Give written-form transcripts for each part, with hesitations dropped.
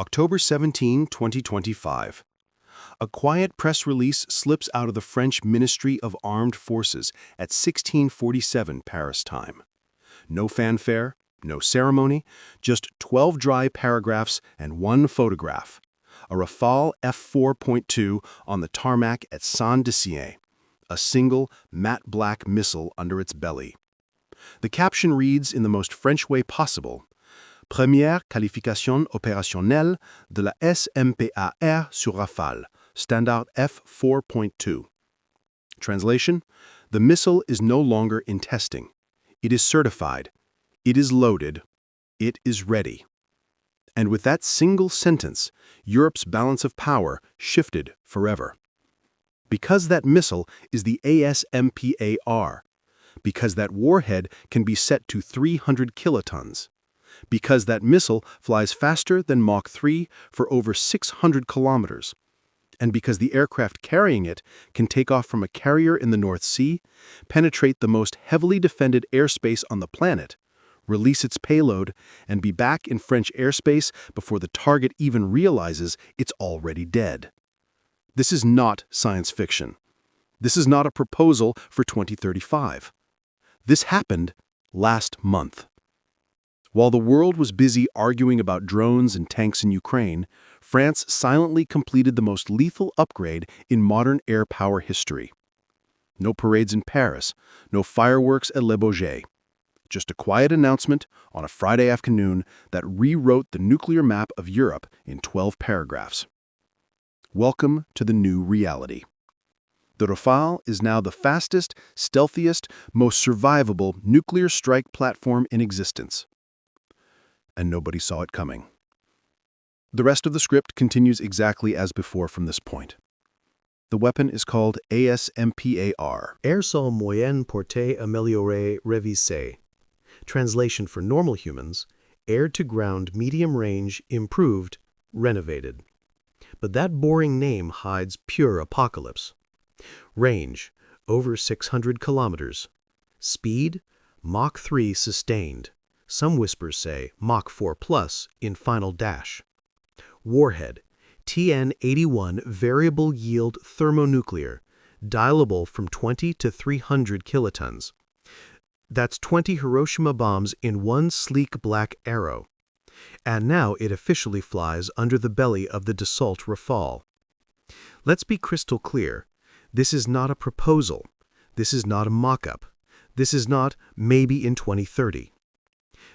October 17, 2025. A quiet press release slips out of the French Ministry of Armed Forces at 1647 Paris time. No fanfare, no ceremony, just 12 dry paragraphs and one photograph. A Rafale F4.2 on the tarmac at Saint-Dizier, a single, matte black missile under its belly. The caption reads in the most French way possible: Première qualification opérationnelle de la ASMPA-R sur Rafale, Standard F4.2. Translation: the missile is no longer in testing. It is certified. It is loaded. It is ready. And with that single sentence, Europe's balance of power shifted forever. Because that missile is the ASMPA-R. Because that warhead can be set to 300 kilotons. Because that missile flies faster than Mach 3 for over 600 kilometers. And because the aircraft carrying it can take off from a carrier in the North Sea, penetrate the most heavily defended airspace on the planet, release its payload, and be back in French airspace before the target even realizes it's already dead. This is not science fiction. This is not a proposal for 2035. This happened last month. While the world was busy arguing about drones and tanks in Ukraine, France silently completed the most lethal upgrade in modern air power history. No parades in Paris, no fireworks at Le Bourget. Just a quiet announcement on a Friday afternoon that rewrote the nuclear map of Europe in 12 paragraphs. Welcome to the new reality. The Rafale is now the fastest, stealthiest, most survivable nuclear strike platform in existence. And nobody saw it coming. The rest of the script continues exactly as before from this point. The weapon is called ASMPA-R. Air Sol Moyen Portée Améliorée Révisée. Translation for normal humans: air-to-ground medium-range, improved, renovated. But that boring name hides pure apocalypse. Range: over 600 kilometers. Speed: Mach 3 sustained. Some whispers say Mach 4 plus in final dash. Warhead: TN-81 variable yield thermonuclear, dialable from 20 to 300 kilotons. That's 20 Hiroshima bombs in one sleek black arrow. And now it officially flies under the belly of the Dassault Rafale. Let's be crystal clear. This is not a proposal. This is not a mock-up. This is not maybe in 2030.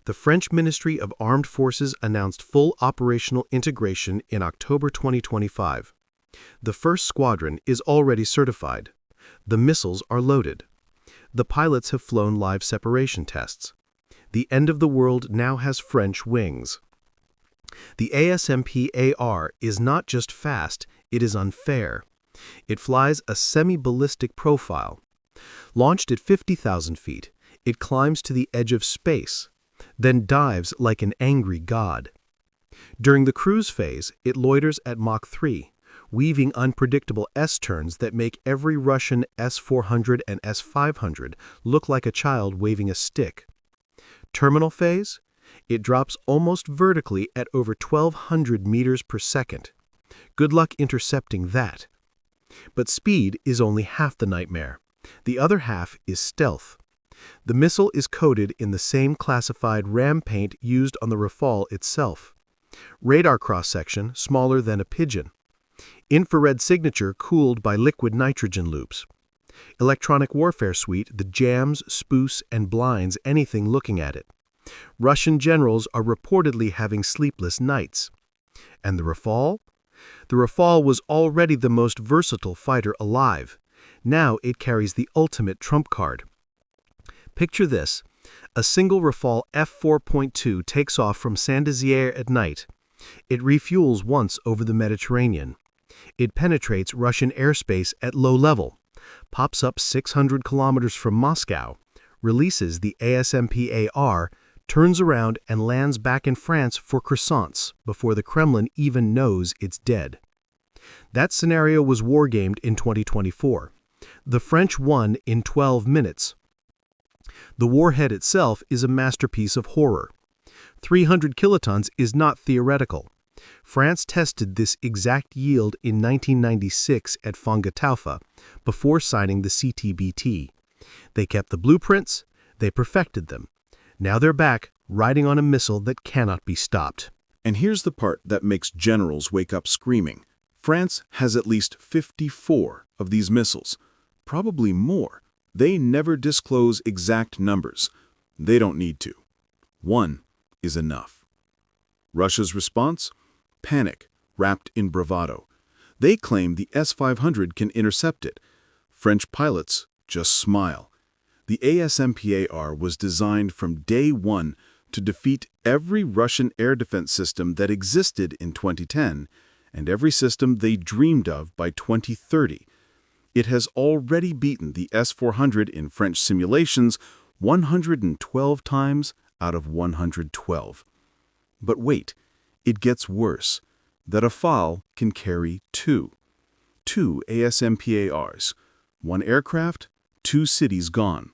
The French Ministry of Armed Forces announced full operational integration in October 2025. The first squadron is already certified. The missiles are loaded. The pilots have flown live separation tests. The end of the world now has French wings. The ASMPA-R is not just fast, it is unfair. It flies a semi-ballistic profile. Launched at 50,000 feet, it climbs to the edge of space, then dives like an angry god. During the cruise phase, it loiters at Mach 3, weaving unpredictable S-turns that make every Russian S-400 and S-500 look like a child waving a stick. Terminal phase? It drops almost vertically at over 1,200 meters per second. Good luck intercepting that. But speed is only half the nightmare. The other half is stealth. The missile is coated in the same classified ram paint used on the Rafale itself. Radar cross-section smaller than a pigeon. Infrared signature cooled by liquid nitrogen loops. Electronic warfare suite that jams, spoofs, and blinds anything looking at it. Russian generals are reportedly having sleepless nights. And the Rafale? The Rafale was already the most versatile fighter alive. Now it carries the ultimate trump card. Picture this. A single Rafale F4.2 takes off from Saint-Dizier at night. It refuels once over the Mediterranean. It penetrates Russian airspace at low level, pops up 600 kilometers from Moscow, releases the ASMPA-R, turns around and lands back in France for croissants before the Kremlin even knows it's dead. That scenario was wargamed in 2024. The French won in 12 minutes. The warhead itself is a masterpiece of horror. 300 kilotons is not theoretical. France tested this exact yield in 1996 at Fongataufa before signing the CTBT. They kept the blueprints, they perfected them. Now they're back, riding on a missile that cannot be stopped. And here's the part that makes generals wake up screaming. France has at least 54 of these missiles, probably more. They never disclose exact numbers. They don't need to. One is enough. Russia's response? Panic, wrapped in bravado. They claim the S-500 can intercept it. French pilots just smile. The ASMPA-R was designed from day one to defeat every Russian air defense system that existed in 2010 and every system they dreamed of by 2030. It has already beaten the S-400 in French simulations 112 times out of 112. But wait, it gets worse. The Rafale can carry two ASMPA-Rs. One aircraft, two cities gone.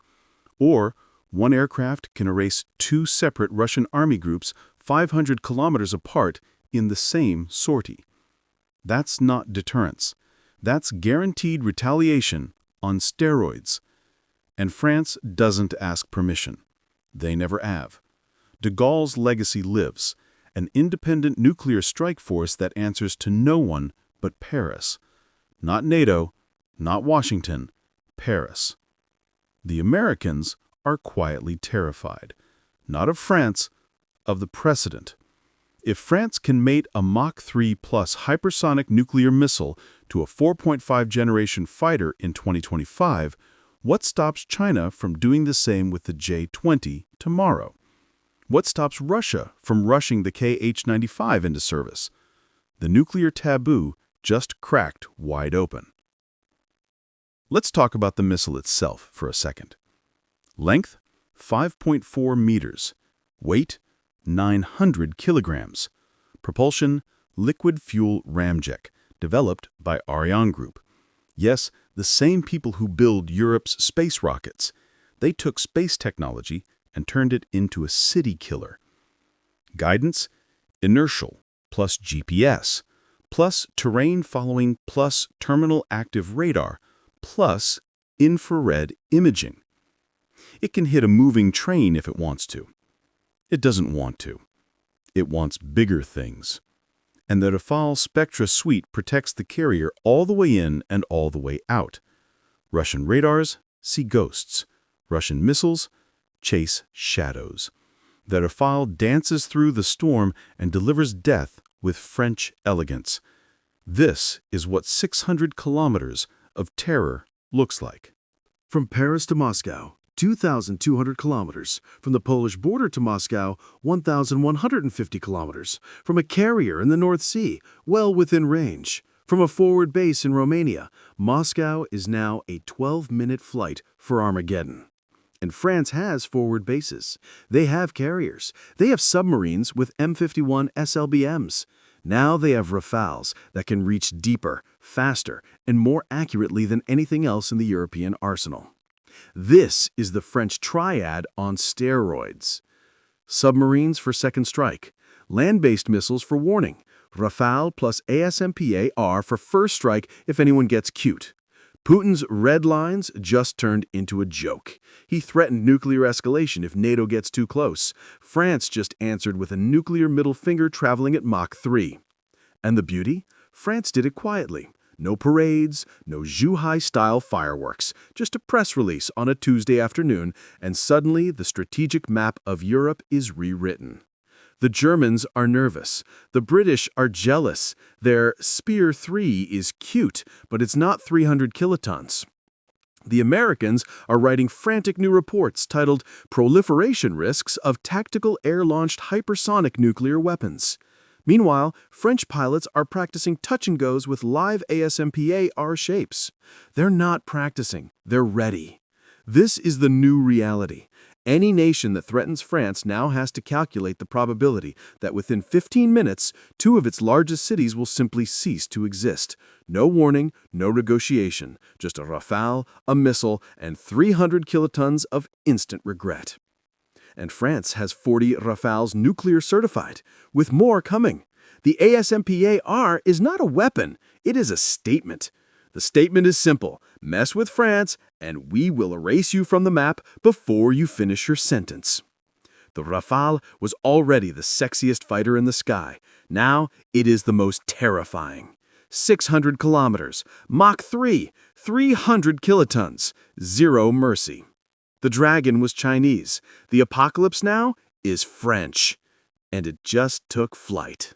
Or one aircraft can erase two separate Russian army groups 500 kilometers apart in the same sortie. That's not deterrence. That's guaranteed retaliation on steroids. And France doesn't ask permission. They never have. De Gaulle's legacy lives, an independent nuclear strike force that answers to no one but Paris. Not NATO, not Washington, Paris. The Americans are quietly terrified, not of France, of the precedent. If France can mate a Mach 3 plus hypersonic nuclear missile to a 4.5 generation fighter in 2025, what stops China from doing the same with the J-20 tomorrow? What stops Russia from rushing the Kh-95 into service? The nuclear taboo just cracked wide open. Let's talk about the missile itself for a second. Length, 5.4 meters. Weight, 900 kilograms. Propulsion, liquid fuel ramjet, developed by Ariane Group. Yes, the same people who build Europe's space rockets. They took space technology and turned it into a city killer. Guidance, inertial, plus GPS, plus terrain following, plus terminal active radar, plus infrared imaging. It can hit a moving train if it wants to. It doesn't want to. It wants bigger things. And the Rafale Spectra suite protects the carrier all the way in and all the way out. Russian radars see ghosts. Russian missiles chase shadows. The Rafale dances through the storm and delivers death with French elegance. This is what 600 kilometers of terror looks like. From Paris to Moscow, 2,200 kilometers. From the Polish border to Moscow, 1,150 kilometers. From a carrier in the North Sea, well within range. From a forward base in Romania, Moscow is now a 12-minute flight for Armageddon. And France has forward bases. They have carriers. They have submarines with M51 SLBMs. Now they have Rafales that can reach deeper, faster, and more accurately than anything else in the European arsenal. This is the French triad on steroids. Submarines for second strike, land-based missiles for warning, Rafale plus ASMPA-R for first strike if anyone gets cute. Putin's red lines just turned into a joke. He threatened nuclear escalation if NATO gets too close. France just answered with a nuclear middle finger traveling at Mach 3. And the beauty? France did it quietly. No parades, no Zhuhai-style fireworks, just a press release on a Tuesday afternoon, and suddenly the strategic map of Europe is rewritten. The Germans are nervous. The British are jealous. Their Spear 3 is cute, but it's not 300 kilotons. The Americans are writing frantic new reports titled Proliferation Risks of Tactical Air-Launched Hypersonic Nuclear Weapons. Meanwhile, French pilots are practicing touch-and-goes with live ASMPA-R shapes. They're not practicing, they're ready. This is the new reality. Any nation that threatens France now has to calculate the probability that within 15 minutes, two of its largest cities will simply cease to exist. No warning, no negotiation, just a Rafale, a missile, and 300 kilotons of instant regret. And France has 40 Rafales nuclear certified, with more coming. The ASMPA-R is not a weapon, it is a statement. The statement is simple: mess with France, and we will erase you from the map before you finish your sentence. The Rafale was already the sexiest fighter in the sky. Now it is the most terrifying. 600 kilometers, Mach 3, 300 kilotons, zero mercy. The dragon was Chinese. The apocalypse now is French. And it just took flight.